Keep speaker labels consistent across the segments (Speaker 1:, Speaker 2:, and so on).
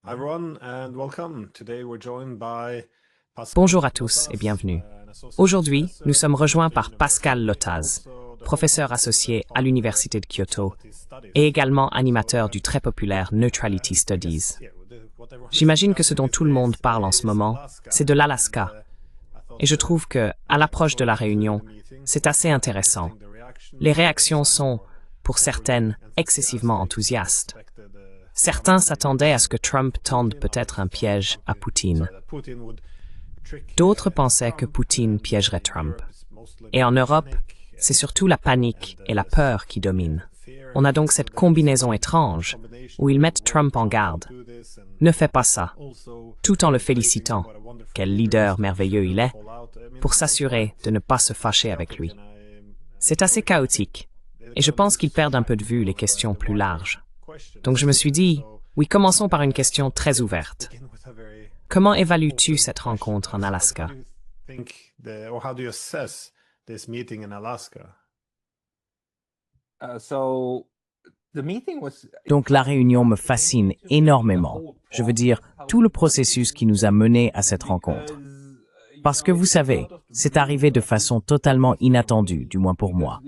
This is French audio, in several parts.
Speaker 1: Hi everyone and welcome. Today we're joined by
Speaker 2: Bonjour à tous et bienvenue. Aujourd'hui, nous sommes rejoints par Pascal Lotaz, professeur associé à l'Université de Kyoto et également animateur du très populaire Neutrality Studies. J'imagine que ce dont tout le monde parle en ce moment, c'est de l'Alaska. Et je trouve que, à l'approche de la réunion, c'est assez intéressant. Les réactions sont, pour certaines, excessivement enthousiastes. Certains s'attendaient à ce que Trump tende peut-être un piège à Poutine. D'autres pensaient que Poutine piégerait Trump. Et en Europe, c'est surtout la panique et la peur qui dominent. On a donc cette combinaison étrange où ils mettent Trump en garde. Ne fais pas ça, tout en le félicitant, quel leader merveilleux il est, pour s'assurer de ne pas se fâcher avec lui. C'est assez chaotique, et je pense qu'ils perdent un peu de vue les questions plus larges. Donc je me suis dit, oui, commençons par une question très ouverte. Comment évalues-tu cette rencontre en Alaska?
Speaker 3: Donc la réunion me fascine énormément. Je veux dire, tout le processus qui nous a menés à cette rencontre. Parce que vous savez, c'est arrivé de façon totalement inattendue, du moins pour moi.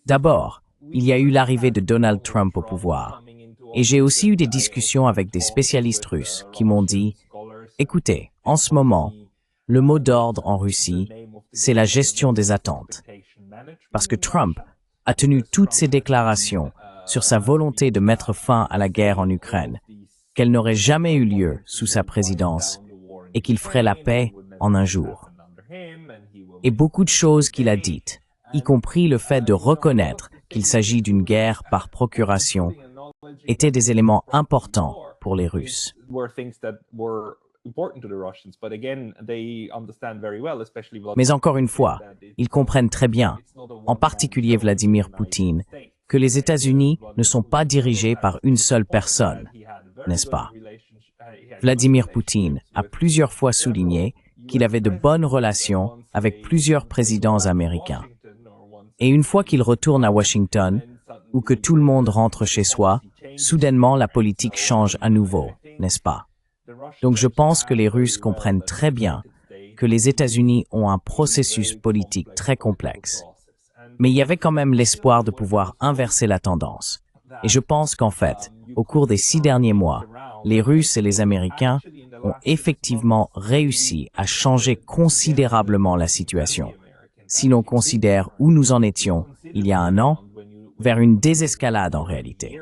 Speaker 3: D'abord, il y a eu l'arrivée de Donald Trump au pouvoir. Et j'ai aussi eu des discussions avec des spécialistes russes qui m'ont dit, écoutez, en ce moment, le mot d'ordre en Russie, c'est la gestion des attentes. Parce que Trump a tenu toutes ses déclarations sur sa volonté de mettre fin à la guerre en Ukraine, qu'elle n'aurait jamais eu lieu sous sa présidence et qu'il ferait la paix en un jour. Et beaucoup de choses qu'il a dites, y compris le fait de reconnaître qu'il s'agit d'une guerre par procuration, étaient des éléments importants pour les Russes. Mais encore une fois, ils comprennent très bien, en particulier Vladimir Poutine, que les États-Unis ne sont pas dirigés par une seule personne, n'est-ce pas? Vladimir Poutine a plusieurs fois souligné qu'il avait de bonnes relations avec plusieurs présidents américains. Et une fois qu'il retourne à Washington, ou que tout le monde rentre chez soi, soudainement la politique change à nouveau, n'est-ce pas? Donc je pense que les Russes comprennent très bien que les États-Unis ont un processus politique très complexe. Mais il y avait quand même l'espoir de pouvoir inverser la tendance. Et je pense qu'en fait, au cours des 6 derniers mois, les Russes et les Américains ont effectivement réussi à changer considérablement la situation. Si l'on considère où nous en étions il y a un an, vers une désescalade en réalité.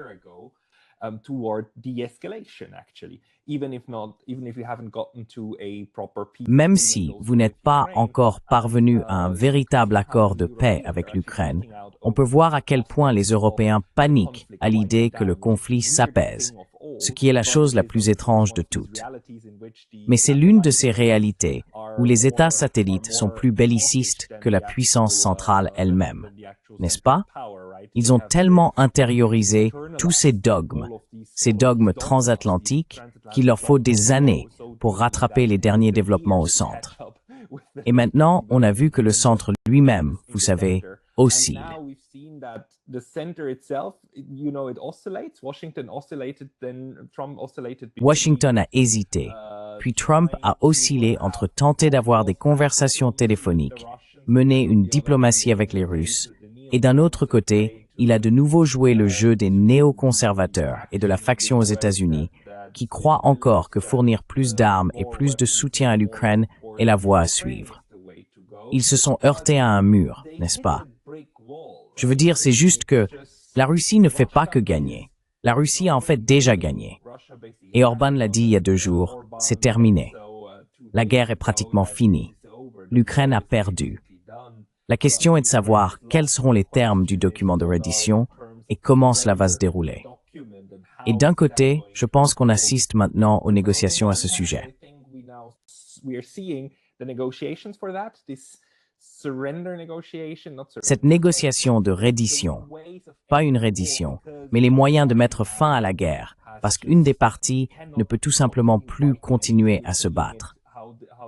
Speaker 3: Même si vous n'êtes pas encore parvenu à un véritable accord de paix avec l'Ukraine, on peut voir à quel point les Européens paniquent à l'idée que le conflit s'apaise, ce qui est la chose la plus étrange de toutes. Mais c'est l'une de ces réalités où les États satellites sont plus bellicistes que la puissance centrale elle-même, n'est-ce pas? Ils ont tellement intériorisé tous ces dogmes transatlantiques, qu'il leur faut des années pour rattraper les derniers développements au centre. Et maintenant, on a vu que le centre lui-même, vous savez, oscille. Washington a hésité, puis Trump a oscillé entre tenter d'avoir des conversations téléphoniques, mener une diplomatie avec les Russes, et d'un autre côté, il a de nouveau joué le jeu des néoconservateurs et de la faction aux États-Unis, qui croient encore que fournir plus d'armes et plus de soutien à l'Ukraine est la voie à suivre. Ils se sont heurtés à un mur, n'est-ce pas? Je veux dire, c'est juste que la Russie ne fait pas que gagner. La Russie a en fait déjà gagné. Et Orban l'a dit il y a 2 jours, c'est terminé. La guerre est pratiquement finie. L'Ukraine a perdu. La question est de savoir quels seront les termes du document de reddition et comment cela va se dérouler. Et d'un côté, je pense qu'on assiste maintenant aux négociations à ce sujet. Cette négociation de reddition, pas une reddition, mais les moyens de mettre fin à la guerre, parce qu'une des parties ne peut tout simplement plus continuer à se battre.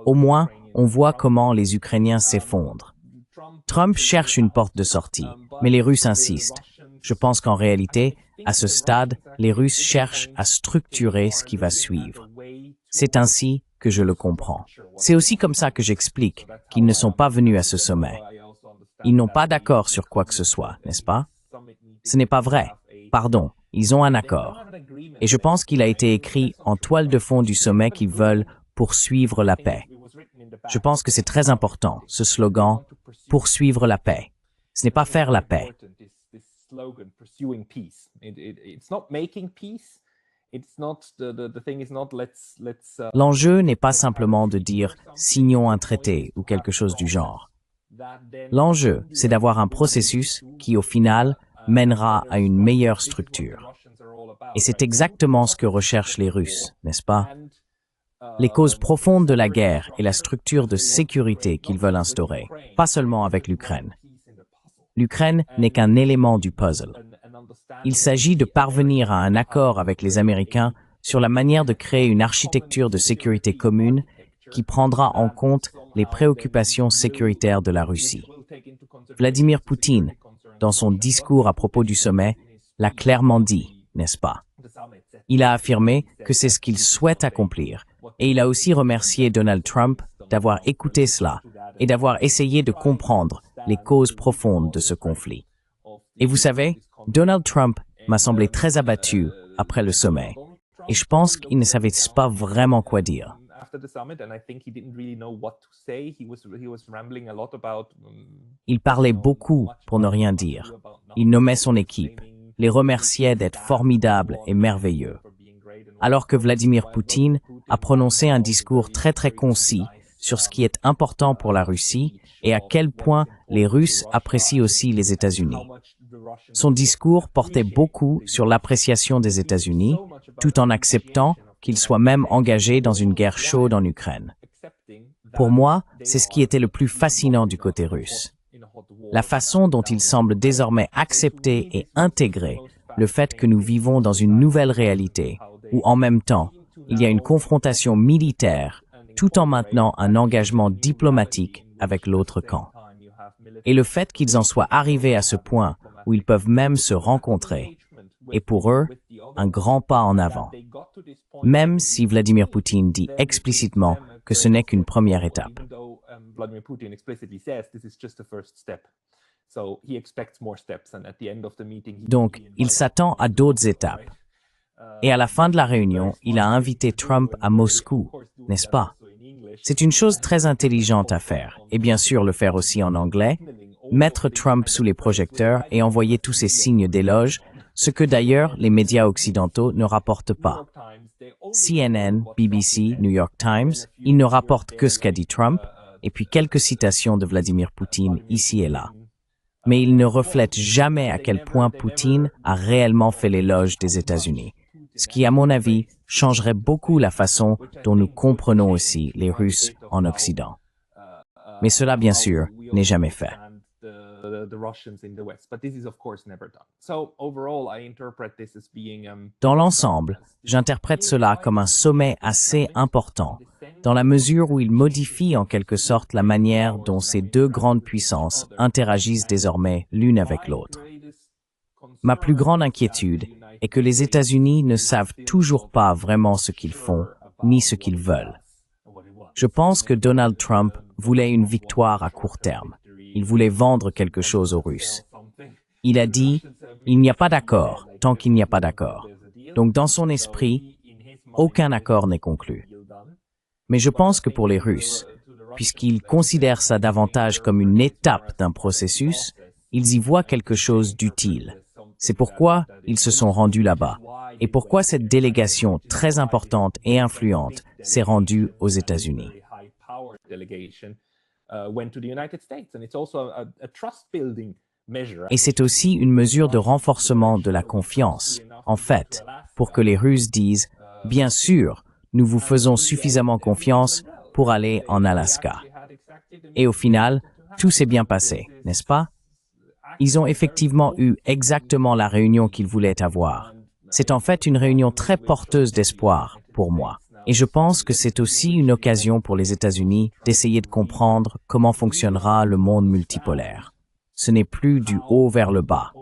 Speaker 3: Au moins, on voit comment les Ukrainiens s'effondrent. Trump cherche une porte de sortie, mais les Russes insistent. Je pense qu'en réalité, À ce stade, les Russes cherchent à structurer ce qui va suivre. C'est ainsi que je le comprends. C'est aussi comme ça que j'explique qu'ils ne sont pas venus à ce sommet. Ils n'ont pas d'accord sur quoi que ce soit, n'est-ce pas? Ce n'est pas vrai. Pardon, ils ont un accord. Et je pense qu'il a été écrit en toile de fond du sommet qu'ils veulent poursuivre la paix. Je pense que c'est très important, ce slogan « poursuivre la paix ». Ce n'est pas faire la paix. L'enjeu n'est pas simplement de dire « signons un traité » ou quelque chose du genre. L'enjeu, c'est d'avoir un processus qui, au final, mènera à une meilleure structure. Et c'est exactement ce que recherchent les Russes, n'est-ce pas? Les causes profondes de la guerre et la structure de sécurité qu'ils veulent instaurer, pas seulement avec l'Ukraine. L'Ukraine n'est qu'un élément du puzzle. Il s'agit de parvenir à un accord avec les Américains sur la manière de créer une architecture de sécurité commune qui prendra en compte les préoccupations sécuritaires de la Russie. Vladimir Poutine, dans son discours à propos du sommet, l'a clairement dit, n'est-ce pas? Il a affirmé que c'est ce qu'il souhaite accomplir, et il a aussi remercié Donald Trump d'avoir écouté cela et d'avoir essayé de comprendre les causes profondes de ce conflit. Et vous savez, Donald Trump m'a semblé très abattu après le sommet, et je pense qu'il ne savait pas vraiment quoi dire. Il parlait beaucoup pour ne rien dire. Il nommait son équipe, les remerciait d'être formidables et merveilleux. Alors que Vladimir Poutine a prononcé un discours très concis sur ce qui est important pour la Russie et à quel point les Russes apprécient aussi les États-Unis. Son discours portait beaucoup sur l'appréciation des États-Unis, tout en acceptant qu'ils soient même engagés dans une guerre chaude en Ukraine. Pour moi, c'est ce qui était le plus fascinant du côté russe. La façon dont il semble désormais accepter et intégrer le fait que nous vivons dans une nouvelle réalité, où en même temps, il y a une confrontation militaire, tout en maintenant un engagement diplomatique avec l'autre camp. Et le fait qu'ils en soient arrivés à ce point où ils peuvent même se rencontrer est pour eux un grand pas en avant, même si Vladimir Poutine dit explicitement que ce n'est qu'une première étape. Donc, il s'attend à d'autres étapes. Et à la fin de la réunion, il a invité Trump à Moscou, n'est-ce pas? C'est une chose très intelligente à faire, et bien sûr le faire aussi en anglais, mettre Trump sous les projecteurs et envoyer tous ces signes d'éloge, ce que d'ailleurs les médias occidentaux ne rapportent pas. CNN, BBC, New York Times, ils ne rapportent que ce qu'a dit Trump, et puis quelques citations de Vladimir Poutine ici et là. Mais ils ne reflètent jamais à quel point Poutine a réellement fait l'éloge des États-Unis, ce qui, à mon avis, changerait beaucoup la façon dont nous comprenons aussi les Russes en Occident. Mais cela, bien sûr, n'est jamais fait. Dans l'ensemble, j'interprète cela comme un sommet assez important, dans la mesure où il modifie en quelque sorte la manière dont ces deux grandes puissances interagissent désormais l'une avec l'autre. Ma plus grande inquiétude est que les États-Unis ne savent toujours pas vraiment ce qu'ils font, ni ce qu'ils veulent. Je pense que Donald Trump voulait une victoire à court terme. Il voulait vendre quelque chose aux Russes. Il a dit « il n'y a pas d'accord tant qu'il n'y a pas d'accord ». Donc dans son esprit, aucun accord n'est conclu. Mais je pense que pour les Russes, puisqu'ils considèrent ça davantage comme une étape d'un processus, ils y voient quelque chose d'utile. C'est pourquoi ils se sont rendus là-bas, et pourquoi cette délégation très importante et influente s'est rendue aux États-Unis. Et c'est aussi une mesure de renforcement de la confiance, en fait, pour que les Russes disent « Bien sûr, nous vous faisons suffisamment confiance pour aller en Alaska. » Et au final, tout s'est bien passé, n'est-ce pas? Ils ont effectivement eu exactement la réunion qu'ils voulaient avoir. C'est en fait une réunion très porteuse d'espoir, pour moi. Et je pense que c'est aussi une occasion pour les États-Unis d'essayer de comprendre comment fonctionnera le monde multipolaire. Ce n'est plus du haut vers le bas.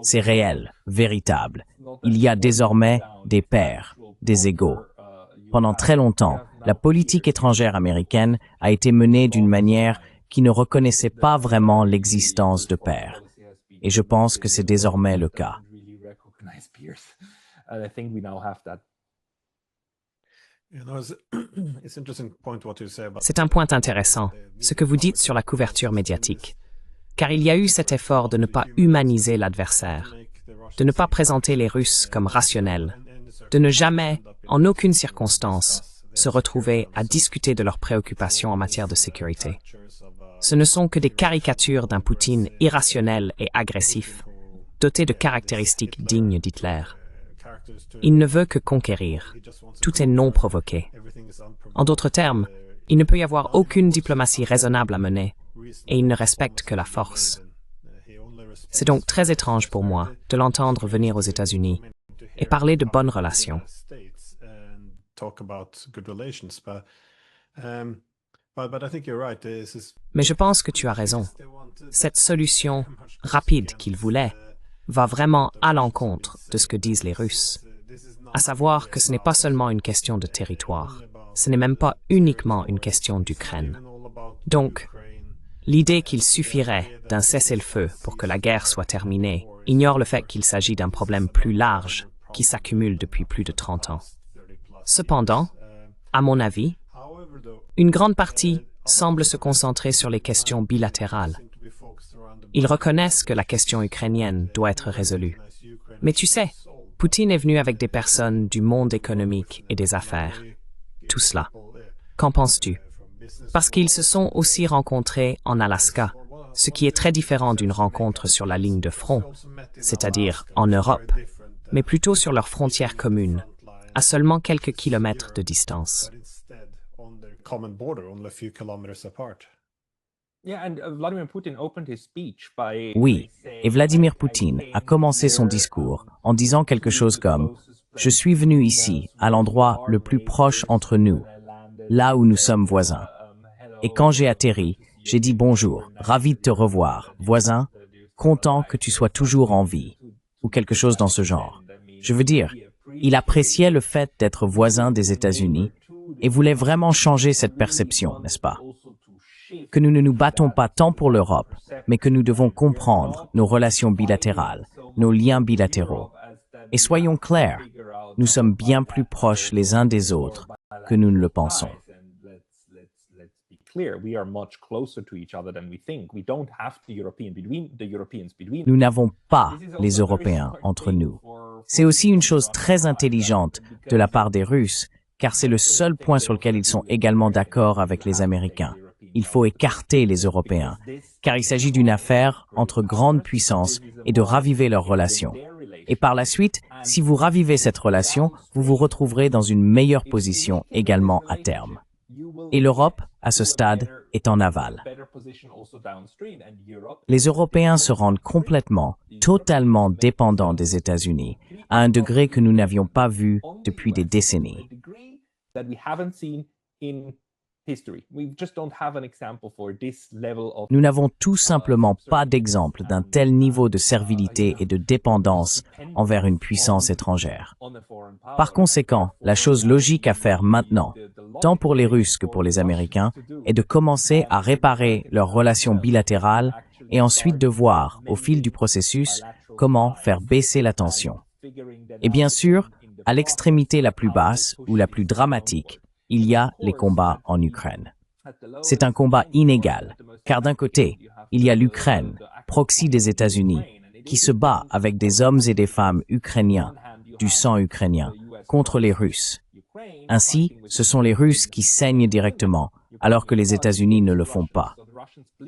Speaker 3: C'est réel, véritable. Il y a désormais des pairs, des égaux. Pendant très longtemps, la politique étrangère américaine a été menée d'une manière qui ne reconnaissait pas vraiment l'existence de pairs. Et je pense que c'est désormais le cas.
Speaker 2: C'est un point intéressant, ce que vous dites sur la couverture médiatique. Car il y a eu cet effort de ne pas humaniser l'adversaire, de ne pas présenter les Russes comme rationnels, de ne jamais, en aucune circonstance, se retrouver à discuter de leurs préoccupations en matière de sécurité. Ce ne sont que des caricatures d'un Poutine irrationnel et agressif, doté de caractéristiques dignes d'Hitler. Il ne veut que conquérir. Tout est non provoqué. En d'autres termes, il ne peut y avoir aucune diplomatie raisonnable à mener, et il ne respecte que la force. C'est donc très étrange pour moi de l'entendre venir aux États-Unis et parler de bonnes relations. Mais je pense que tu as raison. Cette solution rapide qu'il voulait va vraiment à l'encontre de ce que disent les Russes, à savoir que ce n'est pas seulement une question de territoire, ce n'est même pas uniquement une question d'Ukraine. Donc, l'idée qu'il suffirait d'un cessez-le-feu pour que la guerre soit terminée ignore le fait qu'il s'agit d'un problème plus large qui s'accumule depuis plus de 30 ans. Cependant, à mon avis, une grande partie semble se concentrer sur les questions bilatérales. Ils reconnaissent que la question ukrainienne doit être résolue. Mais tu sais, Poutine est venu avec des personnes du monde économique et des affaires. Tout cela. Qu'en penses-tu? Parce qu'ils se sont aussi rencontrés en Alaska, ce qui est très différent d'une rencontre sur la ligne de front, c'est-à-dire en Europe, mais plutôt sur leurs frontières communes, à seulement quelques kilomètres de distance.
Speaker 3: Oui, et Vladimir Poutine a commencé son discours en disant quelque chose comme « Je suis venu ici, à l'endroit le plus proche entre nous, là où nous sommes voisins. Et quand j'ai atterri, j'ai dit bonjour, ravi de te revoir, voisin, content que tu sois toujours en vie, ou quelque chose dans ce genre. Je veux dire, il appréciait le fait d'être voisin des États-Unis et voulait vraiment changer cette perception, n'est-ce pas? Que nous ne nous battons pas tant pour l'Europe, mais que nous devons comprendre nos relations bilatérales, nos liens bilatéraux. Et soyons clairs, nous sommes bien plus proches les uns des autres que nous ne le pensons. Nous n'avons pas les Européens entre nous. C'est aussi une chose très intelligente de la part des Russes, car c'est le seul point sur lequel ils sont également d'accord avec les Américains. Il faut écarter les Européens, car il s'agit d'une affaire entre grandes puissances et de raviver leurs relations. Et par la suite, si vous ravivez cette relation, vous vous retrouverez dans une meilleure position également à terme. Et l'Europe, à ce stade, est en aval. Les Européens se rendent complètement, totalement dépendants des États-Unis, à un degré que nous n'avions pas vu depuis des décennies. Nous n'avons tout simplement pas d'exemple d'un tel niveau de servilité et de dépendance envers une puissance étrangère. Par conséquent, la chose logique à faire maintenant, tant pour les Russes que pour les Américains, est de commencer à réparer leurs relations bilatérales et ensuite de voir, au fil du processus, comment faire baisser la tension. Et bien sûr, à l'extrémité la plus basse ou la plus dramatique, il y a les combats en Ukraine. C'est un combat inégal, car d'un côté, il y a l'Ukraine, proxy des États-Unis, qui se bat avec des hommes et des femmes ukrainiens, du sang ukrainien, contre les Russes. Ainsi, ce sont les Russes qui saignent directement, alors que les États-Unis ne le font pas.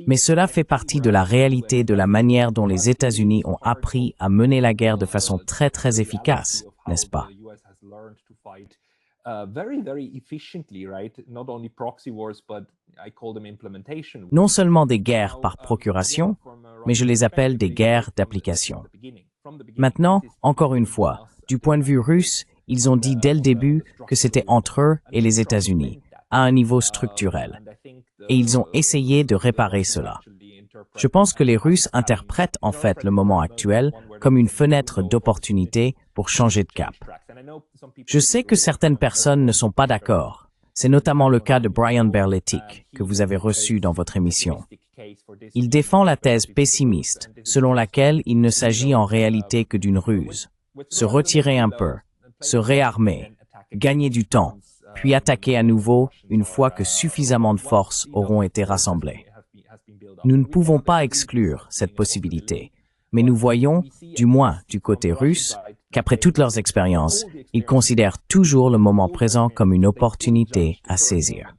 Speaker 3: Mais cela fait partie de la réalité de la manière dont les États-Unis ont appris à mener la guerre de façon très très efficace, n'est-ce pas? Non seulement des guerres par procuration, mais je les appelle des guerres d'application. Maintenant, encore une fois, du point de vue russe, ils ont dit dès le début que c'était entre eux et les États-Unis, à un niveau structurel. Et ils ont essayé de réparer cela. Je pense que les Russes interprètent en fait le moment actuel comme une fenêtre d'opportunité pour changer de cap. Je sais que certaines personnes ne sont pas d'accord. C'est notamment le cas de Brian Berletic, que vous avez reçu dans votre émission. Il défend la thèse pessimiste, selon laquelle il ne s'agit en réalité que d'une ruse. Se retirer un peu, se réarmer, gagner du temps, puis attaquer à nouveau une fois que suffisamment de forces auront été rassemblées. Nous ne pouvons pas exclure cette possibilité, mais nous voyons, du moins du côté russe, qu'après toutes leurs expériences, ils considèrent toujours le moment présent comme une opportunité à saisir.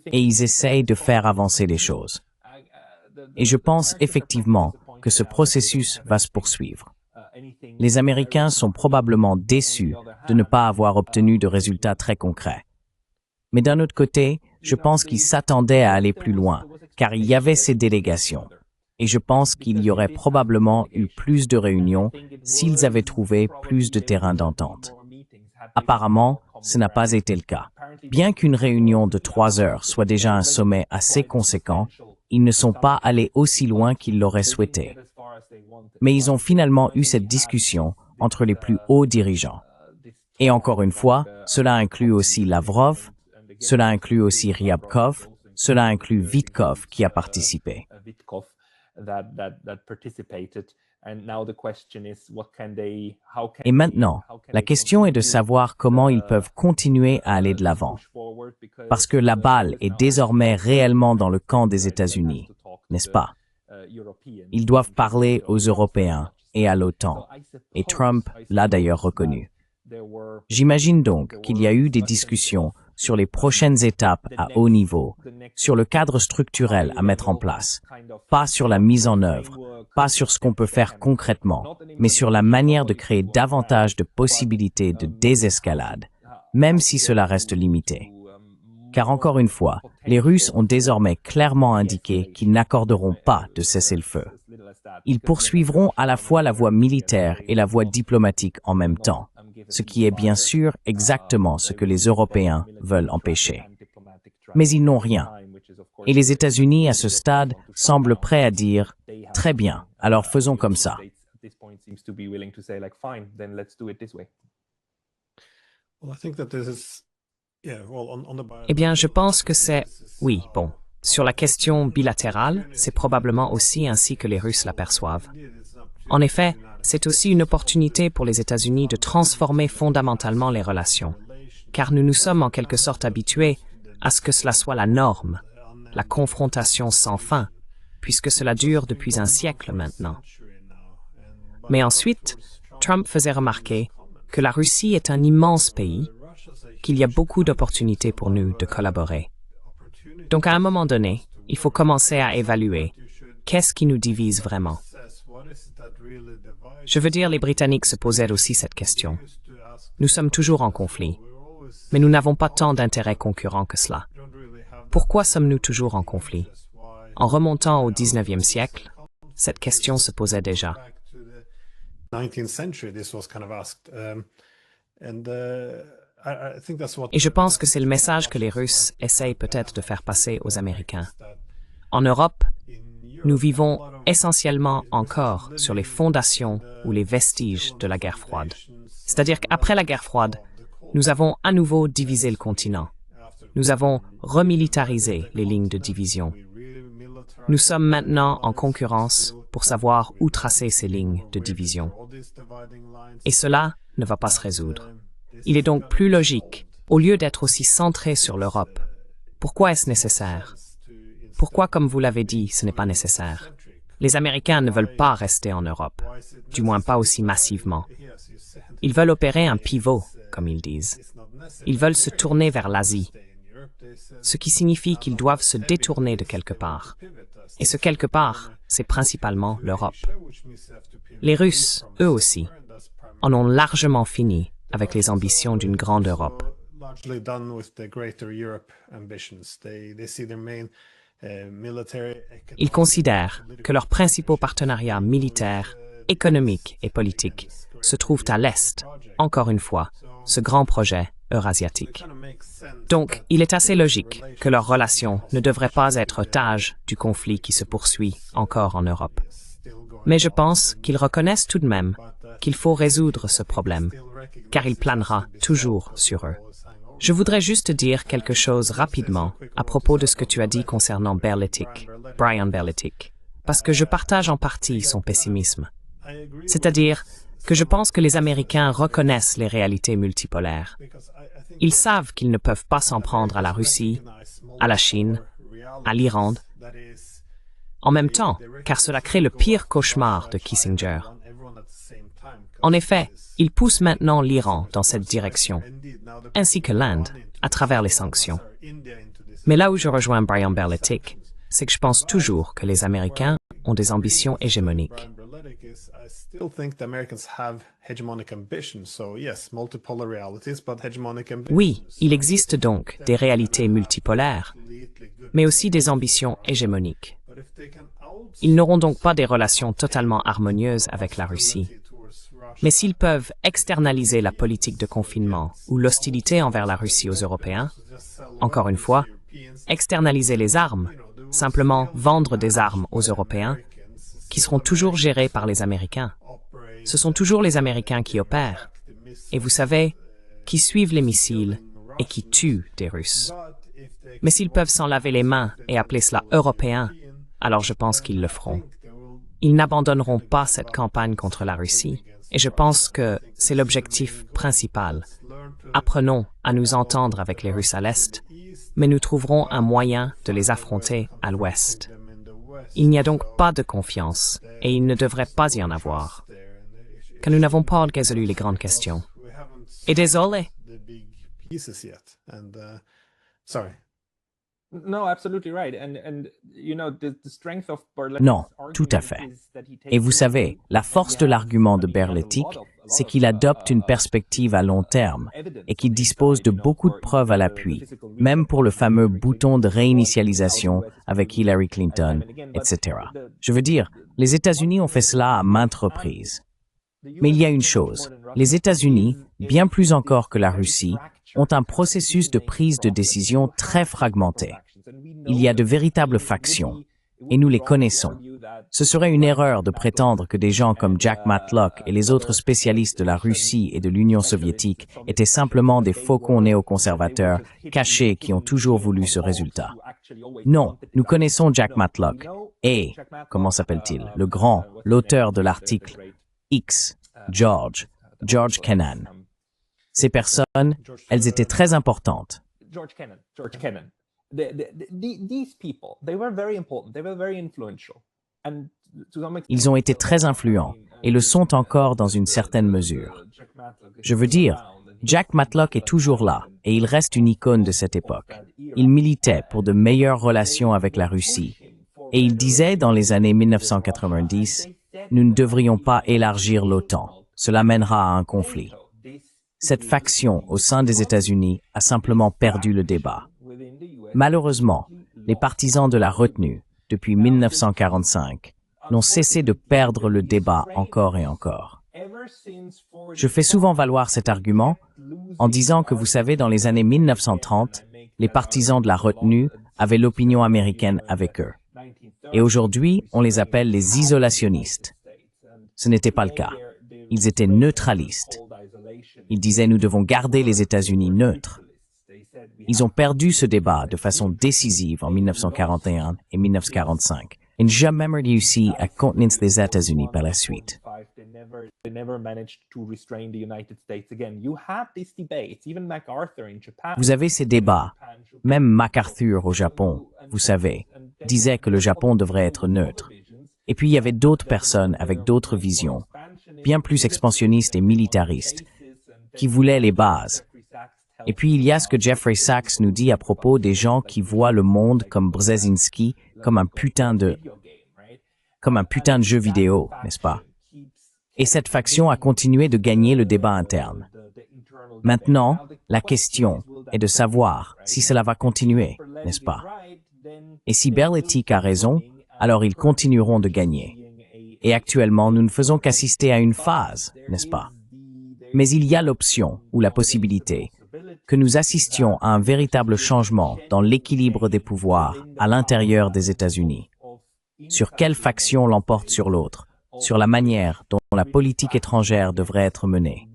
Speaker 3: Et ils essayent de faire avancer les choses. Et je pense effectivement que ce processus va se poursuivre. Les Américains sont probablement déçus de ne pas avoir obtenu de résultats très concrets. Mais d'un autre côté, je pense qu'ils s'attendaient à aller plus loin, car il y avait ces délégations. Et je pense qu'il y aurait probablement eu plus de réunions s'ils avaient trouvé plus de terrain d'entente. Apparemment, ce n'a pas été le cas. Bien qu'une réunion de 3 heures soit déjà un sommet assez conséquent, ils ne sont pas allés aussi loin qu'ils l'auraient souhaité. Mais ils ont finalement eu cette discussion entre les plus hauts dirigeants. Et encore une fois, cela inclut aussi Lavrov, cela inclut aussi Ryabkov, cela inclut Vitkov qui a participé. Et maintenant, la question est de savoir comment ils peuvent continuer à aller de l'avant. Parce que la balle est désormais réellement dans le camp des États-Unis, n'est-ce pas? Ils doivent parler aux Européens et à l'OTAN. Et Trump l'a d'ailleurs reconnu. J'imagine donc qu'il y a eu des discussions sur les prochaines étapes à haut niveau, sur le cadre structurel à mettre en place, pas sur la mise en œuvre, pas sur ce qu'on peut faire concrètement, mais sur la manière de créer davantage de possibilités de désescalade, même si cela reste limité. Car encore une fois, les Russes ont désormais clairement indiqué qu'ils n'accorderont pas de cessez-le-feu. Ils poursuivront à la fois la voie militaire et la voie diplomatique en même temps, ce qui est bien sûr exactement ce que les Européens veulent empêcher. Mais ils n'ont rien. Et les États-Unis, à ce stade, semblent prêts à dire « Très bien, alors faisons comme ça ».
Speaker 2: Eh bien, je pense que c'est... Oui, bon. Sur la question bilatérale, c'est probablement aussi ainsi que les Russes l'aperçoivent. En effet, c'est aussi une opportunité pour les États-Unis de transformer fondamentalement les relations, car nous nous sommes en quelque sorte habitués à ce que cela soit la norme, la confrontation sans fin, puisque cela dure depuis un siècle maintenant. Mais ensuite, Trump faisait remarquer que la Russie est un immense pays, qu'il y a beaucoup d'opportunités pour nous de collaborer. Donc à un moment donné, il faut commencer à évaluer qu'est-ce qui nous divise vraiment. Je veux dire, les Britanniques se posaient aussi cette question. Nous sommes toujours en conflit, mais nous n'avons pas tant d'intérêts concurrents que cela. Pourquoi sommes-nous toujours en conflit? En remontant au 19e siècle, cette question se posait déjà. Et je pense que c'est le message que les Russes essayent peut-être de faire passer aux Américains. En Europe, nous vivons essentiellement encore sur les fondations ou les vestiges de la guerre froide. C'est-à-dire qu'après la guerre froide, nous avons à nouveau divisé le continent. Nous avons remilitarisé les lignes de division. Nous sommes maintenant en concurrence pour savoir où tracer ces lignes de division. Et cela ne va pas se résoudre. Il est donc plus logique, au lieu d'être aussi centré sur l'Europe. Pourquoi est-ce nécessaire? Pourquoi, comme vous l'avez dit, ce n'est pas nécessaire? Les Américains ne veulent pas rester en Europe, du moins pas aussi massivement. Ils veulent opérer un pivot, comme ils disent. Ils veulent se tourner vers l'Asie, ce qui signifie qu'ils doivent se détourner de quelque part. Et ce quelque part, c'est principalement l'Europe. Les Russes, eux aussi, en ont largement fini avec les ambitions d'une grande Europe. Ils considèrent que leurs principaux partenariats militaires, économiques et politiques se trouvent à l'Est, encore une fois, ce grand projet eurasiatique. Donc, il est assez logique que leur relation ne devrait pas être otage du conflit qui se poursuit encore en Europe. Mais je pense qu'ils reconnaissent tout de même qu'il faut résoudre ce problème, car il planera toujours sur eux. Je voudrais juste dire quelque chose rapidement à propos de ce que tu as dit concernant Brian Berletic, parce que je partage en partie son pessimisme. C'est-à-dire que je pense que les Américains reconnaissent les réalités multipolaires. Ils savent qu'ils ne peuvent pas s'en prendre à la Russie, à la Chine, à l'Iran, en même temps, car cela crée le pire cauchemar de Kissinger. En effet, ils poussent maintenant l'Iran dans cette direction, ainsi que l'Inde, à travers les sanctions. Mais là où je rejoins Brian Berletic, c'est que je pense toujours que les Américains ont des ambitions hégémoniques. Oui, il existe donc des réalités multipolaires, mais aussi des ambitions hégémoniques. Ils n'auront donc pas des relations totalement harmonieuses avec la Russie. Mais s'ils peuvent externaliser la politique de confinement ou l'hostilité envers la Russie aux Européens, encore une fois, externaliser les armes, simplement vendre des armes aux Européens, qui seront toujours gérées par les Américains. Ce sont toujours les Américains qui opèrent, et vous savez, qui suivent les missiles et qui tuent des Russes. Mais s'ils peuvent s'en laver les mains et appeler cela européen, alors je pense qu'ils le feront. Ils n'abandonneront pas cette campagne contre la Russie, et je pense que c'est l'objectif principal. Apprenons à nous entendre avec les Russes à l'Est, mais nous trouverons un moyen de les affronter à l'Ouest. Il n'y a donc pas de confiance, et il ne devrait pas y en avoir, car nous n'avons pas résolu les grandes questions. Et désolé.
Speaker 3: Non, tout à fait. Et vous savez, la force de l'argument de Berletic, c'est qu'il adopte une perspective à long terme et qu'il dispose de beaucoup de preuves à l'appui, même pour le fameux bouton de réinitialisation avec Hillary Clinton, etc. Je veux dire, les États-Unis ont fait cela à maintes reprises. Mais il y a une chose, les États-Unis, bien plus encore que la Russie, ont un processus de prise de décision très fragmenté. Il y a de véritables factions, et nous les connaissons. Ce serait une erreur de prétendre que des gens comme Jack Matlock et les autres spécialistes de la Russie et de l'Union soviétique étaient simplement des faucons néoconservateurs cachés qui ont toujours voulu ce résultat. Non, nous connaissons Jack Matlock et, comment s'appelle-t-il, le grand, l'auteur de l'article X, George Kennan. Ces personnes, elles étaient très importantes.
Speaker 4: George Kennan. These people, they were very important, they were very influential. And to some extent,
Speaker 3: ils ont été très influents et le sont encore dans une certaine mesure. Je veux dire, Jack Matlock est toujours là et il reste une icône de cette époque. Il militait pour de meilleures relations avec la Russie et il disait dans les années 1990, nous ne devrions pas élargir l'OTAN, cela mènera à un conflit. Cette faction au sein des États-Unis a simplement perdu le débat. Malheureusement, les partisans de la retenue, depuis 1945, n'ont cessé de perdre le débat encore et encore. Je fais souvent valoir cet argument en disant que vous savez, dans les années 1930, les partisans de la retenue avaient l'opinion américaine avec eux. Et aujourd'hui, on les appelle les isolationnistes. Ce n'était pas le cas. Ils étaient neutralistes. Ils disaient nous devons garder les États-Unis neutres. Ils ont perdu ce débat de façon décisive en 1941 et 1945 et n'ont jamais réussi à contenir les États-Unis par la suite. Vous avez ces débats. Même MacArthur au Japon, vous savez, disait que le Japon devrait être neutre. Et puis il y avait d'autres personnes avec d'autres visions, bien plus expansionnistes et militaristes, qui voulaient les bases. Et puis il y a ce que Jeffrey Sachs nous dit à propos des gens qui voient le monde comme Brzezinski, comme un putain de jeu vidéo, n'est-ce pas? Et cette faction a continué de gagner le débat interne. Maintenant, la question est de savoir si cela va continuer, n'est-ce pas? Et si Berletic a raison, alors ils continueront de gagner. Et actuellement, nous ne faisons qu'assister à une phase, n'est-ce pas? Mais il y a l'option, ou la possibilité, que nous assistions à un véritable changement dans l'équilibre des pouvoirs à l'intérieur des États-Unis. Sur quelle faction l'emporte sur l'autre, sur la manière dont la politique étrangère devrait être menée.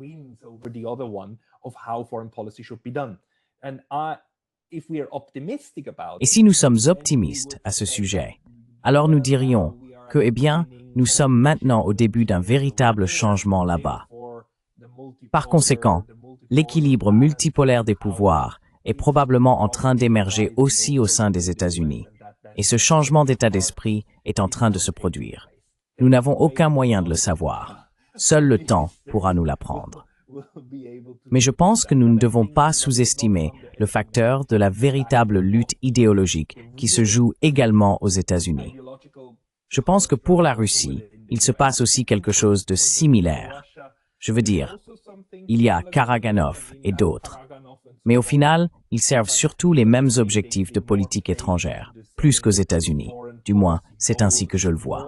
Speaker 3: Et si nous sommes optimistes à ce sujet, alors nous dirions que, eh bien, nous sommes maintenant au début d'un véritable changement là-bas. Par conséquent, l'équilibre multipolaire des pouvoirs est probablement en train d'émerger aussi au sein des États-Unis. Et ce changement d'état d'esprit est en train de se produire. Nous n'avons aucun moyen de le savoir. Seul le temps pourra nous l'apprendre. Mais je pense que nous ne devons pas sous-estimer le facteur de la véritable lutte idéologique qui se joue également aux États-Unis. Je pense que pour la Russie, il se passe aussi quelque chose de similaire. Je veux dire, il y a Karaganov et d'autres. Mais au final, ils servent surtout les mêmes objectifs de politique étrangère, plus qu'aux États-Unis. Du moins, c'est ainsi que je le vois.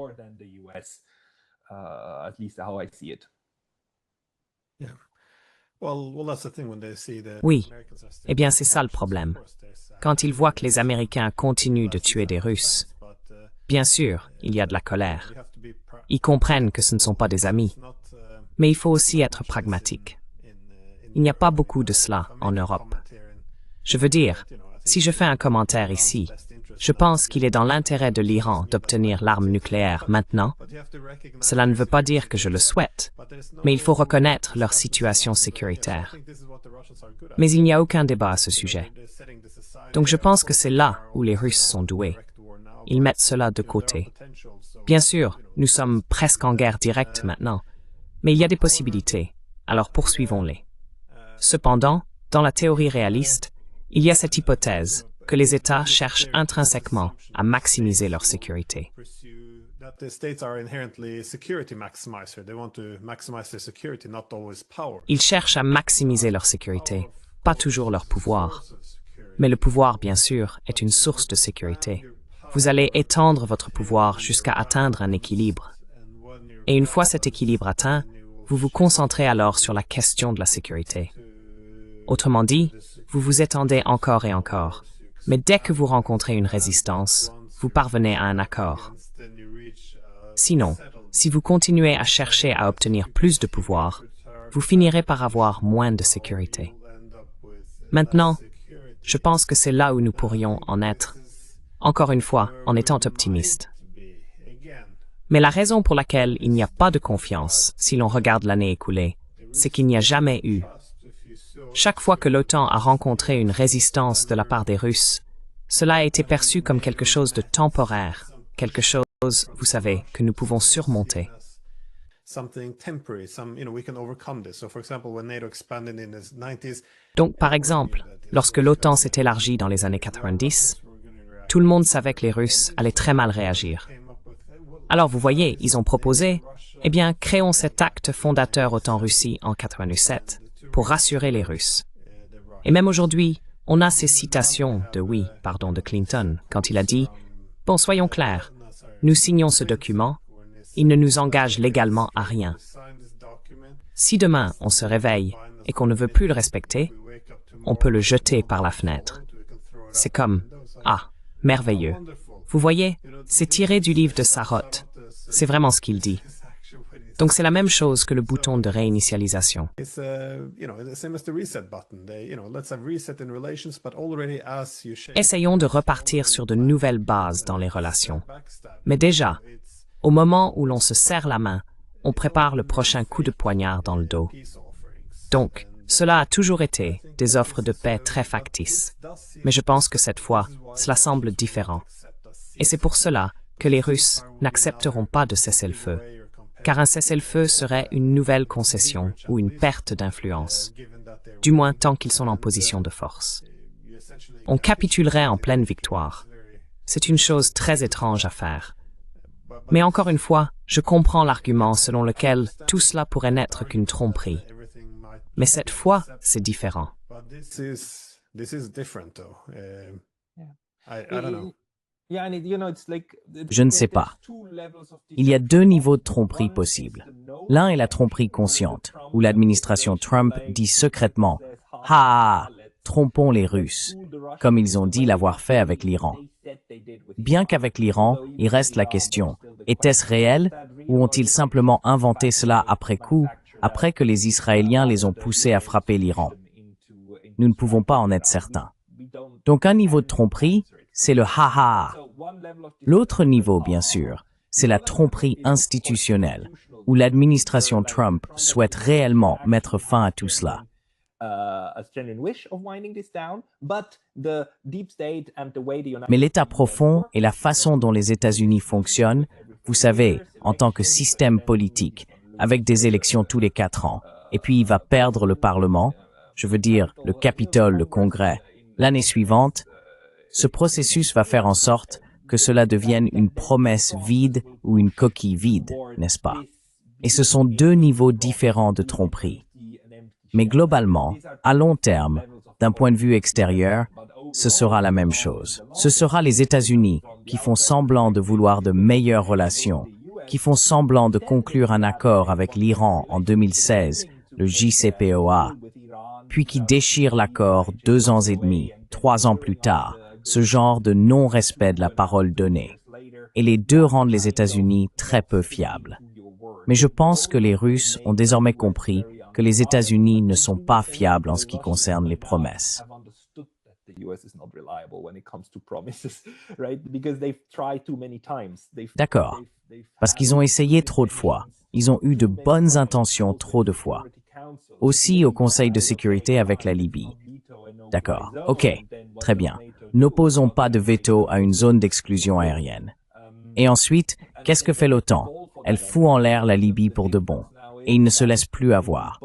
Speaker 2: Oui, eh bien c'est ça le problème. Quand ils voient que les Américains continuent de tuer des Russes, bien sûr, il y a de la colère. Ils comprennent que ce ne sont pas des amis. Mais il faut aussi être pragmatique. Il n'y a pas beaucoup de cela en Europe. Je veux dire, si je fais un commentaire ici, je pense qu'il est dans l'intérêt de l'Iran d'obtenir l'arme nucléaire maintenant. Cela ne veut pas dire que je le souhaite, mais il faut reconnaître leur situation sécuritaire. Mais il n'y a aucun débat à ce sujet. Donc je pense que c'est là où les Russes sont doués. Ils mettent cela de côté. Bien sûr, nous sommes presque en guerre directe maintenant, mais il y a des possibilités, alors poursuivons-les. Cependant, dans la théorie réaliste, il y a cette hypothèse que les États cherchent intrinsèquement à maximiser leur sécurité. Ils cherchent à maximiser leur sécurité, pas toujours leur pouvoir. Mais le pouvoir, bien sûr, est une source de sécurité. Vous allez étendre votre pouvoir jusqu'à atteindre un équilibre. Et une fois cet équilibre atteint, vous vous concentrez alors sur la question de la sécurité. Autrement dit, vous vous étendez encore et encore. Mais dès que vous rencontrez une résistance, vous parvenez à un accord. Sinon, si vous continuez à chercher à obtenir plus de pouvoir, vous finirez par avoir moins de sécurité. Maintenant, je pense que c'est là où nous pourrions en être, encore une fois, en étant optimistes. Mais la raison pour laquelle il n'y a pas de confiance, si l'on regarde l'année écoulée, c'est qu'il n'y a jamais eu. Chaque fois que l'OTAN a rencontré une résistance de la part des Russes, cela a été perçu comme quelque chose de temporaire, quelque chose, vous savez, que nous pouvons surmonter. Donc, par exemple, lorsque l'OTAN s'est élargie dans les années 90, tout le monde savait que les Russes allaient très mal réagir. Alors, vous voyez, ils ont proposé, eh bien, créons cet acte fondateur OTAN-Russie en 87 pour rassurer les Russes. Et même aujourd'hui, on a ces citations de Clinton, quand il a dit « Bon, soyons clairs, nous signons ce document, il ne nous engage légalement à rien. Si demain on se réveille et qu'on ne veut plus le respecter, on peut le jeter par la fenêtre. » C'est comme « Ah, merveilleux. » Vous voyez, c'est tiré du livre de Sarot. C'est vraiment ce qu'il dit. Donc c'est la même chose que le bouton de réinitialisation. Essayons de repartir sur de nouvelles bases dans les relations. Mais déjà, au moment où l'on se serre la main, on prépare le prochain coup de poignard dans le dos. Donc, cela a toujours été des offres de paix très factices. Mais je pense que cette fois, cela semble différent. Et c'est pour cela que les Russes n'accepteront pas de cessez-le-feu, car un cessez-le-feu serait une nouvelle concession ou une perte d'influence, du moins tant qu'ils sont en position de force. On capitulerait en pleine victoire. C'est une chose très étrange à faire. Mais encore une fois, je comprends l'argument selon lequel tout cela pourrait n'être qu'une tromperie. Mais cette fois, c'est différent.
Speaker 3: Je ne sais pas. Il y a deux niveaux de tromperie possibles. L'un est la tromperie consciente, où l'administration Trump dit secrètement « Ah, trompons les Russes, comme ils ont dit l'avoir fait avec l'Iran. Bien qu'avec l'Iran, il reste la question, était-ce réel ou ont-ils simplement inventé cela après coup, après que les Israéliens les ont poussés à frapper l'Iran? Nous ne pouvons pas en être certains. Donc un niveau de tromperie, c'est le ha-ha. L'autre niveau, bien sûr, c'est la tromperie institutionnelle, où l'administration Trump souhaite réellement mettre fin à tout cela. Mais l'état profond et la façon dont les États-Unis fonctionnent, vous savez, en tant que système politique, avec des élections tous les 4 ans, et puis il va perdre le Parlement, je veux dire le Capitole, le Congrès, l'année suivante, ce processus va faire en sorte que cela devienne une promesse vide ou une coquille vide, n'est-ce pas? Et ce sont 2 niveaux différents de tromperie. Mais globalement, à long terme, d'un point de vue extérieur, ce sera la même chose. Ce sera les États-Unis qui font semblant de vouloir de meilleures relations, qui font semblant de conclure un accord avec l'Iran en 2016, le JCPOA, puis qui déchirent l'accord 2 ans et demi, 3 ans plus tard, ce genre de non-respect de la parole donnée. Et les 2 rendent les États-Unis très peu fiables. Mais je pense que les Russes ont désormais compris que les États-Unis ne sont pas fiables en ce qui concerne les promesses. D'accord, parce qu'ils ont essayé trop de fois. Ils ont eu de bonnes intentions trop de fois. Aussi au Conseil de sécurité avec la Libye. D'accord, ok, très bien. N'opposons pas de veto à une zone d'exclusion aérienne. Et ensuite, qu'est-ce que fait l'OTAN? Elle fout en l'air la Libye pour de bon. Et ils ne se laissent plus avoir.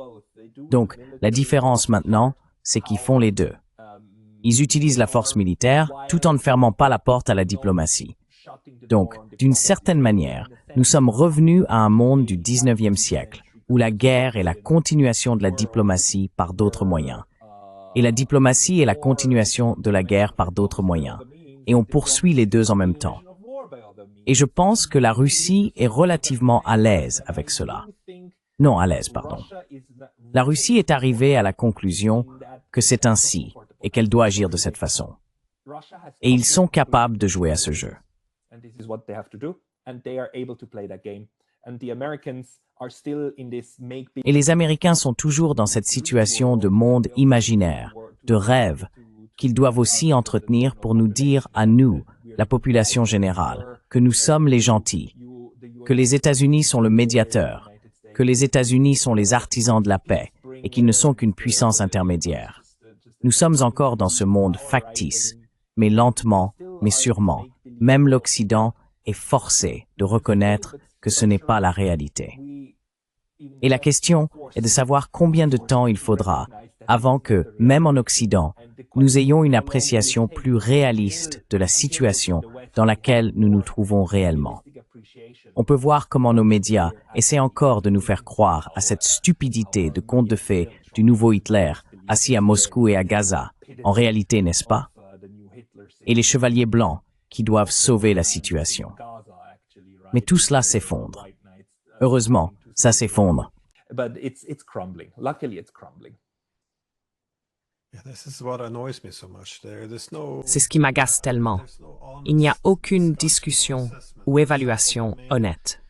Speaker 3: Donc, la différence maintenant, c'est qu'ils font les 2. Ils utilisent la force militaire tout en ne fermant pas la porte à la diplomatie. Donc, d'une certaine manière, nous sommes revenus à un monde du 19e siècle, où la guerre est la continuation de la diplomatie par d'autres moyens. Et la diplomatie est la continuation de la guerre par d'autres moyens. Et on poursuit les 2 en même temps. Et je pense que la Russie est relativement à l'aise avec cela. Non, à l'aise, pardon. La Russie est arrivée à la conclusion que c'est ainsi et qu'elle doit agir de cette façon. Et ils sont capables de jouer à ce jeu. Et les Américains sont toujours dans cette situation de monde imaginaire, de rêve, qu'ils doivent aussi entretenir pour nous dire à nous, la population générale, que nous sommes les gentils, que les États-Unis sont le médiateur, que les États-Unis sont les artisans de la paix et qu'ils ne sont qu'une puissance intermédiaire. Nous sommes encore dans ce monde factice, mais lentement, mais sûrement, même l'Occident est forcé de reconnaître que ce n'est pas la réalité. Et la question est de savoir combien de temps il faudra avant que, même en Occident, nous ayons une appréciation plus réaliste de la situation dans laquelle nous nous trouvons réellement. On peut voir comment nos médias essaient encore de nous faire croire à cette stupidité de conte de fées du nouveau Hitler, assis à Moscou et à Gaza, en réalité, n'est-ce pas? Et les chevaliers blancs qui doivent sauver la situation. Mais tout cela s'effondre. Heureusement, ça s'effondre.
Speaker 2: C'est ce qui m'agace tellement. Il n'y a aucune discussion ou évaluation honnête.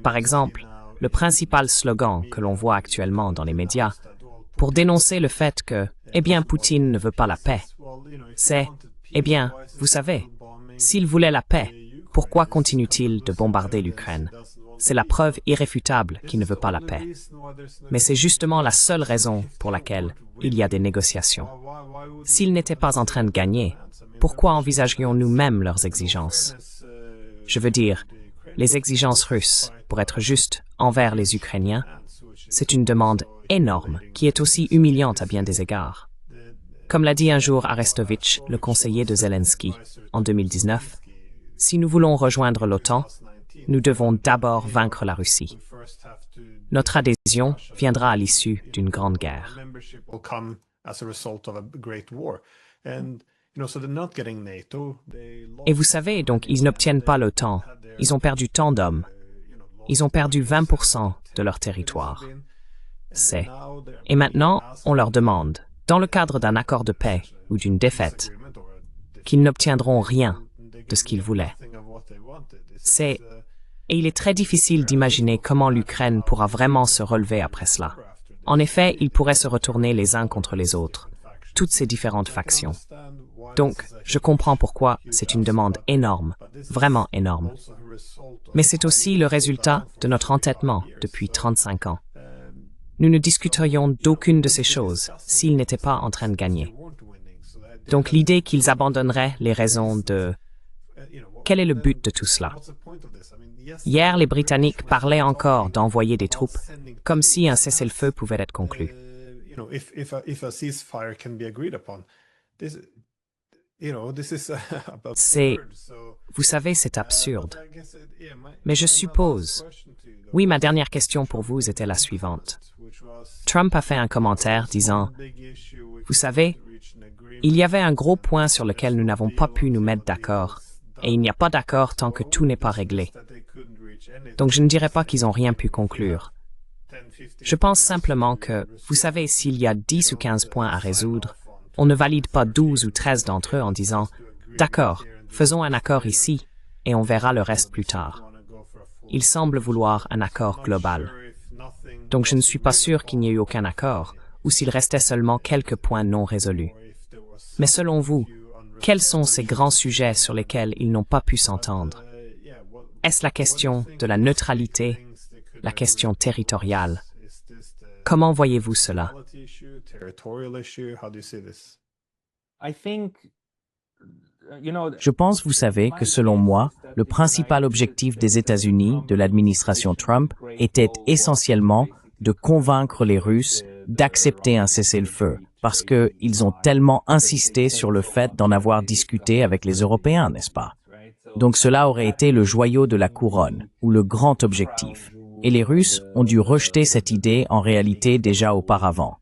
Speaker 2: Par exemple, le principal slogan que l'on voit actuellement dans les médias pour dénoncer le fait que, eh bien, Poutine ne veut pas la paix, c'est, eh bien, vous savez, s'il voulait la paix, pourquoi continue-t-il de bombarder l'Ukraine? C'est la preuve irréfutable qu'il ne veut pas la paix. Mais c'est justement la seule raison pour laquelle il y a des négociations. S'ils n'étaient pas en train de gagner, pourquoi envisagerions nous-mêmes leurs exigences? Je veux dire, les exigences russes, pour être juste envers les Ukrainiens, c'est une demande énorme qui est aussi humiliante à bien des égards. Comme l'a dit un jour Arestovitch, le conseiller de Zelensky, en 2019, si nous voulons rejoindre l'OTAN, nous devons d'abord vaincre la Russie. Notre adhésion viendra à l'issue d'une grande guerre. Et vous savez, donc, ils n'obtiennent pas l'OTAN. Ils ont perdu tant d'hommes. Ils ont perdu 20% de leur territoire. Et maintenant, on leur demande, dans le cadre d'un accord de paix ou d'une défaite, qu'ils n'obtiendront rien de ce qu'ils voulaient. Et il est très difficile d'imaginer comment l'Ukraine pourra vraiment se relever après cela. En effet, ils pourraient se retourner les uns contre les autres, toutes ces différentes factions. Donc, je comprends pourquoi c'est une demande énorme, vraiment énorme. Mais c'est aussi le résultat de notre entêtement depuis 35 ans. Nous ne discuterions d'aucune de ces choses s'ils n'étaient pas en train de gagner. Donc l'idée qu'ils abandonneraient les raisons de... Quel est le but de tout cela? Hier, les Britanniques parlaient encore d'envoyer des troupes, comme si un cessez-le-feu pouvait être conclu. Vous savez, c'est absurde. Mais je suppose... Oui, ma dernière question pour vous était la suivante. Trump a fait un commentaire disant « Vous savez, il y avait un gros point sur lequel nous n'avons pas pu nous mettre d'accord, et il n'y a pas d'accord tant que tout n'est pas réglé. Donc je ne dirais pas qu'ils n'ont rien pu conclure. Je pense simplement que, vous savez, s'il y a 10 ou 15 points à résoudre, on ne valide pas 12 ou 13 d'entre eux en disant « D'accord, faisons un accord ici, et on verra le reste plus tard. » Il semble vouloir un accord global. Donc je ne suis pas sûr qu'il n'y ait eu aucun accord, ou s'il restait seulement quelques points non résolus. Mais selon vous, quels sont ces grands sujets sur lesquels ils n'ont pas pu s'entendre? Est-ce la question de la neutralité, la question territoriale? Comment voyez-vous cela?
Speaker 3: Je pense, vous savez, que selon moi, le principal objectif des États-Unis, de l'administration Trump, était essentiellement de convaincre les Russes d'accepter un cessez-le-feu, parce qu'ils ont tellement insisté sur le fait d'en avoir discuté avec les Européens, n'est-ce pas? Donc cela aurait été le joyau de la couronne, ou le grand objectif. Et les Russes ont dû rejeter cette idée en réalité déjà auparavant.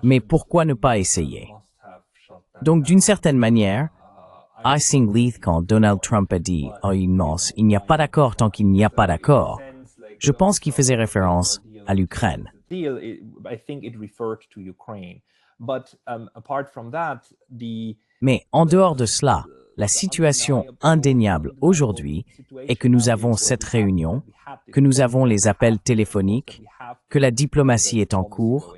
Speaker 3: Mais pourquoi ne pas essayer? Donc d'une certaine manière, Icing Leith, quand Donald Trump a dit « Oh immense, il n'y a pas d'accord tant qu'il n'y a pas d'accord », je pense qu'il faisait référence à l'Ukraine. Mais en dehors de cela, la situation indéniable aujourd'hui est que nous avons cette réunion, que nous avons les appels téléphoniques, que la diplomatie est en cours,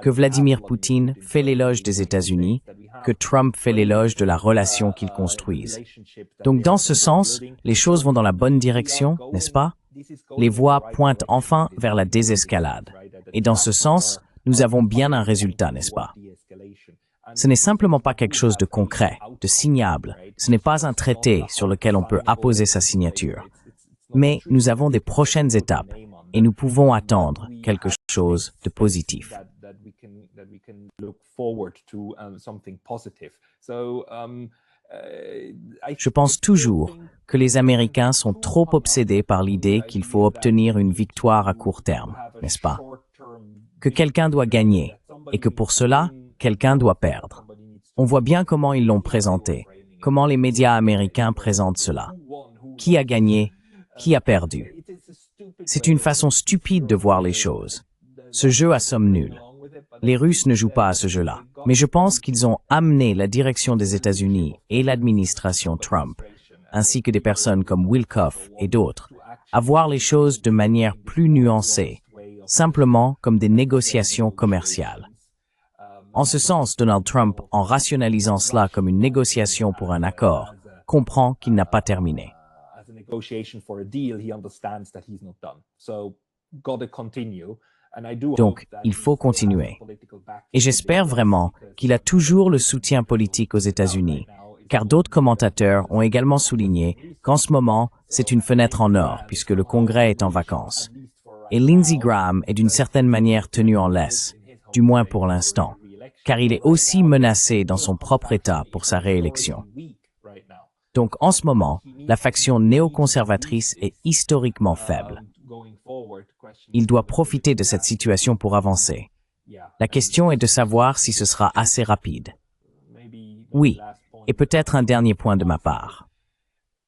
Speaker 3: que Vladimir Poutine fait l'éloge des États-Unis, que Trump fait l'éloge de la relation qu'ils construisent. Donc dans ce sens, les choses vont dans la bonne direction, n'est-ce pas? Les voies pointent enfin vers la désescalade. Et dans ce sens, nous avons bien un résultat, n'est-ce pas? Ce n'est simplement pas quelque chose de concret, de signable. Ce n'est pas un traité sur lequel on peut apposer sa signature. Mais nous avons des prochaines étapes et nous pouvons attendre quelque chose de positif. Je pense toujours que les Américains sont trop obsédés par l'idée qu'il faut obtenir une victoire à court terme, n'est-ce pas? Que quelqu'un doit gagner et que pour cela, quelqu'un doit perdre. On voit bien comment ils l'ont présenté, comment les médias américains présentent cela. Qui a gagné? Qui a perdu? C'est une façon stupide de voir les choses. Ce jeu a somme nulle. Les Russes ne jouent pas à ce jeu-là. Mais je pense qu'ils ont amené la direction des États-Unis et l'administration Trump, ainsi que des personnes comme Wilcoff et d'autres, à voir les choses de manière plus nuancée, simplement comme des négociations commerciales. En ce sens, Donald Trump, en rationalisant cela comme une négociation pour un accord, comprend qu'il n'a pas terminé. Donc, il faut continuer. Et j'espère vraiment qu'il a toujours le soutien politique aux États-Unis, car d'autres commentateurs ont également souligné qu'en ce moment, c'est une fenêtre en or, puisque le Congrès est en vacances. Et Lindsey Graham est d'une certaine manière tenu en laisse, du moins pour l'instant, car il est aussi menacé dans son propre État pour sa réélection. Donc, en ce moment, la faction néoconservatrice est historiquement faible. Il doit profiter de cette situation pour avancer. La question est de savoir si ce sera assez rapide. Oui, et peut-être un dernier point de ma part.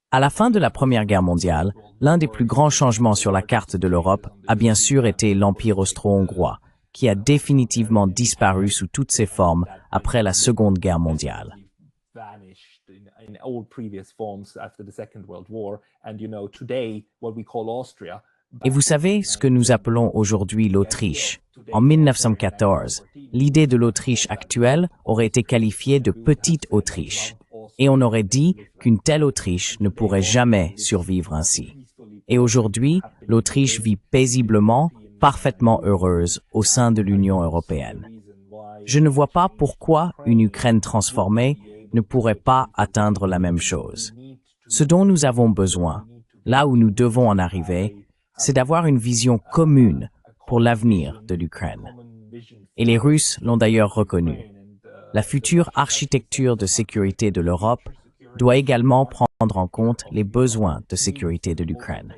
Speaker 3: À la fin de la Première Guerre mondiale, l'un des plus grands changements sur la carte de l'Europe a bien sûr été l'Empire austro-hongrois, qui a définitivement disparu sous toutes ses formes après la Seconde Guerre mondiale.
Speaker 4: In all previous forms after the Second World War, and today what we call Austria.
Speaker 3: Et vous savez ce que nous appelons aujourd'hui l'Autriche. En 1914, l'idée de l'Autriche actuelle aurait été qualifiée de petite Autriche. Et on aurait dit qu'une telle Autriche ne pourrait jamais survivre ainsi. Et aujourd'hui, l'Autriche vit paisiblement, parfaitement heureuse au sein de l'Union européenne. Je ne vois pas pourquoi une Ukraine transformée ne pourrait pas atteindre la même chose. Ce dont nous avons besoin, là où nous devons en arriver, c'est d'avoir une vision commune pour l'avenir de l'Ukraine. Et les Russes l'ont d'ailleurs reconnu. La future architecture de sécurité de l'Europe doit également prendre en compte les besoins de sécurité de l'Ukraine.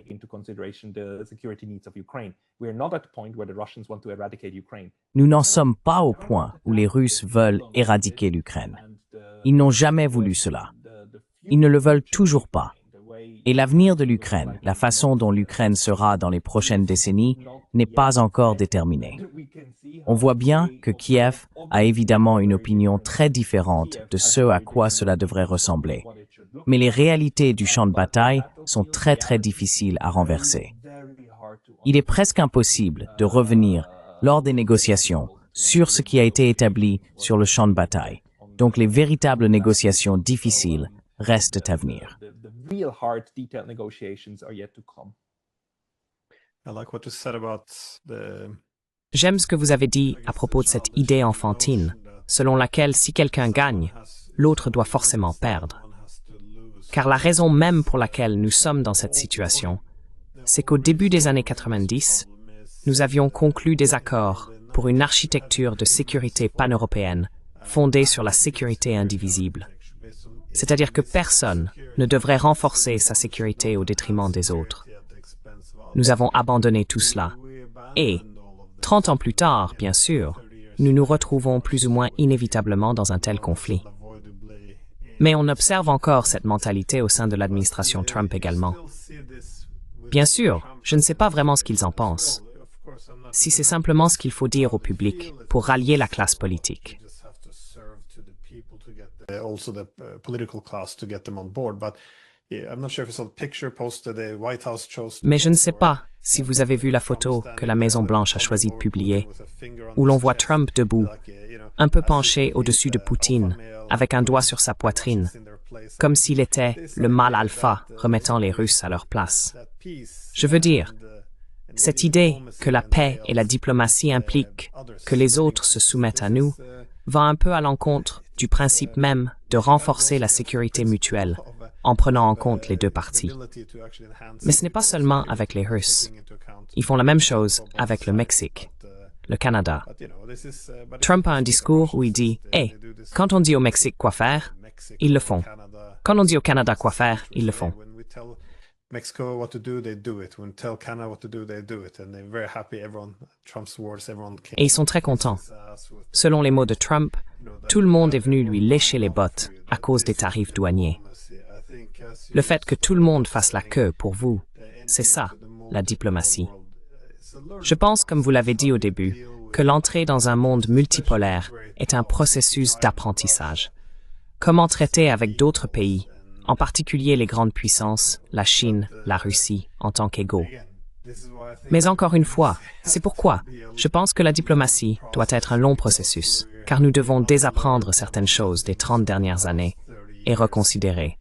Speaker 3: Nous n'en sommes pas au point où les Russes veulent éradiquer l'Ukraine. Ils n'ont jamais voulu cela. Ils ne le veulent toujours pas. Et l'avenir de l'Ukraine, la façon dont l'Ukraine sera dans les prochaines décennies, n'est pas encore déterminé. On voit bien que Kiev a évidemment une opinion très différente de ce à quoi cela devrait ressembler. Mais les réalités du champ de bataille sont très difficiles à renverser. Il est presque impossible de revenir, lors des négociations, sur ce qui a été établi sur le champ de bataille. Donc les véritables négociations difficiles restent à venir.
Speaker 4: Real hard, detailed negotiations are yet to come.
Speaker 1: I like what you said about the
Speaker 2: J'aime ce que vous avez dit à propos de cette idée enfantine, selon laquelle si quelqu'un gagne, l'autre doit forcément perdre. Car la raison même pour laquelle nous sommes dans cette situation, c'est qu'au début des années 90, nous avions conclu des accords pour une architecture de sécurité pan-européenne fondée sur la sécurité indivisible. C'est-à-dire que personne ne devrait renforcer sa sécurité au détriment des autres. Nous avons abandonné tout cela. Et, 30 ans plus tard, bien sûr, nous nous retrouvons plus ou moins inévitablement dans un tel conflit. Mais on observe encore cette mentalité au sein de l'administration Trump également. Bien sûr, je ne sais pas vraiment ce qu'ils en pensent. Si c'est simplement ce qu'il faut dire au public pour rallier la classe politique.
Speaker 1: Also the political class to get them on board, but yeah, I'm not sure if you saw the picture posted the White House chose.
Speaker 2: Mais je ne sais pas si vous avez vu la photo que la Maison-Blanche a choisi de publier, où l'on voit Trump debout, un peu penché au-dessus de Poutine, avec un doigt sur sa poitrine, comme s'il était le mâle alpha remettant les Russes à leur place. Je veux dire, cette idée que la paix et la diplomatie impliquent que les autres se soumettent à nous va un peu à l'encontre du principe même de renforcer la sécurité mutuelle en prenant en compte les deux parties. Mais ce n'est pas seulement avec les Russes. Ils font la même chose avec le Mexique, le Canada. Trump a un discours où il dit « Hey, quand on dit au Mexique quoi faire, ils le font. Quand on dit au Canada quoi faire, ils le font. »
Speaker 1: Mexico what to do, they do it. When we tell Canada what to do, they do it. And they're very happy. Everyone, Trump's words, everyone came.
Speaker 2: Et ils sont très contents. Selon les mots de Trump, tout le monde est venu lui lécher les bottes à cause des tarifs douaniers. Le fait que tout le monde fasse la queue pour vous, c'est ça, la diplomatie. Je pense, comme vous l'avez dit au début, que l'entrée dans un monde multipolaire est un processus d'apprentissage. Comment traiter avec d'autres pays, en particulier les grandes puissances, la Chine, la Russie, en tant qu'égaux. Mais encore une fois, c'est pourquoi je pense que la diplomatie doit être un long processus, car nous devons désapprendre certaines choses des 30 dernières années et reconsidérer.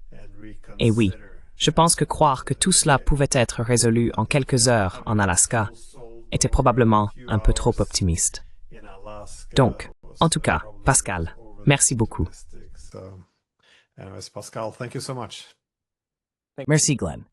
Speaker 2: Et oui, je pense que croire que tout cela pouvait être résolu en quelques heures en Alaska était probablement un peu trop optimiste. Donc, en tout cas, Pascal, merci beaucoup.
Speaker 1: Anyways, Pascal, thank you so much.
Speaker 3: Merci Glenn.